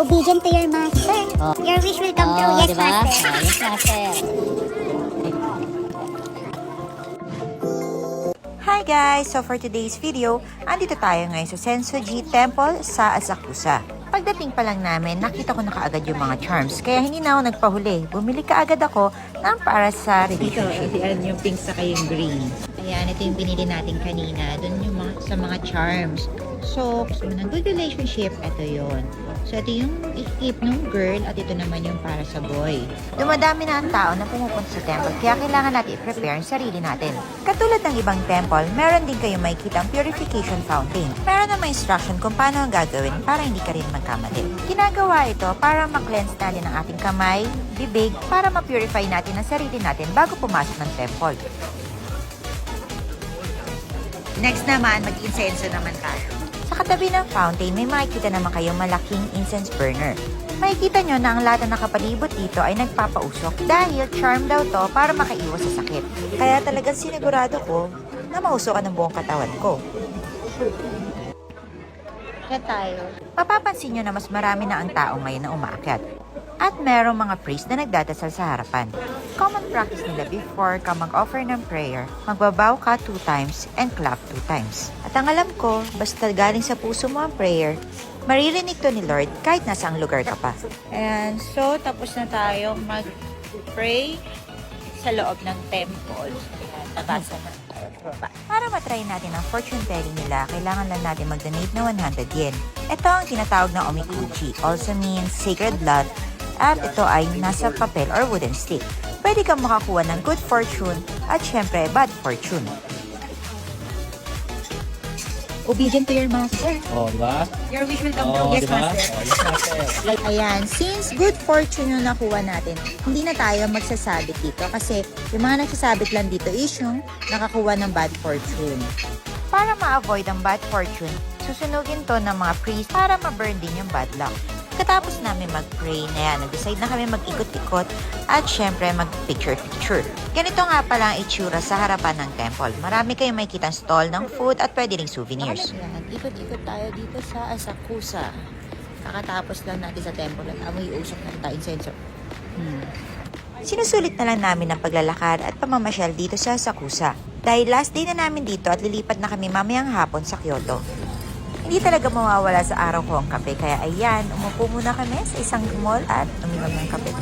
Obedient to your master. Oh. Your wish will come true. Yes, diba? master. Oh, yes, master. Hi guys! So for today's video, andito tayo ngayon sa Sensoji Temple sa Asakusa. Pagdating pa lang namin, nakita ko na kaagad yung mga charms, kaya hindi na ako nagpahuli. Bumili kaagad ako ng para sa relationship. Yan yung pink sa yung green. Ayan, ito yung binili natin kanina. Doon yung sa mga charms. So, gusto mo ng good relationship, ito yon. So, ito yung i-keep ng girl at ito naman yung para sa boy. Dumadami na ang tao na pumupunta sa temple, kaya kailangan natin i-prepare ang sarili natin. Katulad ng ibang temple, meron din kayo makikita ang purification fountain. Meron na may instruction kung paano ang gagawin para hindi ka rin magkamali. Ginagawa ito para ma-cleanse natin ang ating kamay, bibig, para ma-purify natin ang sarili natin bago pumasok ng temple. Next naman, mag-incense naman tayo. Sa katabi ng fountain, may makikita naman kayong malaking incense burner. Makikita nyo na ang lahat na nakapalibot dito ay nagpapausok dahil charm daw to para makaiwas sa sakit. Kaya talagang sinigurado ko na mausokan ng buong katawan ko. Kaya tayo. Mapapansin nyo na mas marami na ang tao ngayon na umaakyat. At merong mga priest na nagdadasal sa harapan. Common practice nila before ka mag-offer ng prayer, magbabaw ka 2 times and clap 2 times. At ang alam ko, basta galing sa puso mo ang prayer, maririnig to ni Lord kahit nasaang lugar ka pa. And so, tapos na tayo mag-pray sa loob ng temple. Tabasan na tayo. Para matry natin ang fortune telling nila, kailangan lang natin mag-donate na 100 yen. Ito ang tinatawag na omikuchi, also means sacred blood, at ito ay nasa papel or wooden stick. Pwede kang makakuha ng good fortune at syempre bad fortune. Obedient to your master. Oh, diba? Your wish will come Oh, true. Yes, diba? master. Oh, yes, master. Ayan, since good fortune yung nakuha natin, hindi na tayo magsasabit dito kasi yung mga nagsasabit lang dito is yung nakakuha ng bad fortune. Para ma-avoid ang bad fortune, susunugin to ng mga priest para ma-burn din yung bad luck. Katapos namin mag-pray na yan, nag-decide na kami mag-ikot-ikot at syempre mag-picture-picture. Ganito nga pala ang itsura sa harapan ng temple. Marami kayong makikitang stall ng food at pwede ring souvenirs. Yan, ikot-ikot tayo dito sa Asakusa. Kakatapos lang natin sa temple at amoy usok ng incense. Sinusulit na lang namin ang paglalakad at pamamasyal dito sa Asakusa. Dahil last day na namin dito at lilipat na kami mamayang hapon sa Kyoto. Hindi talaga mawawala sa araw ko ang kape, kaya ayan, umupo muna kami sa isang mall at uminom ng kape.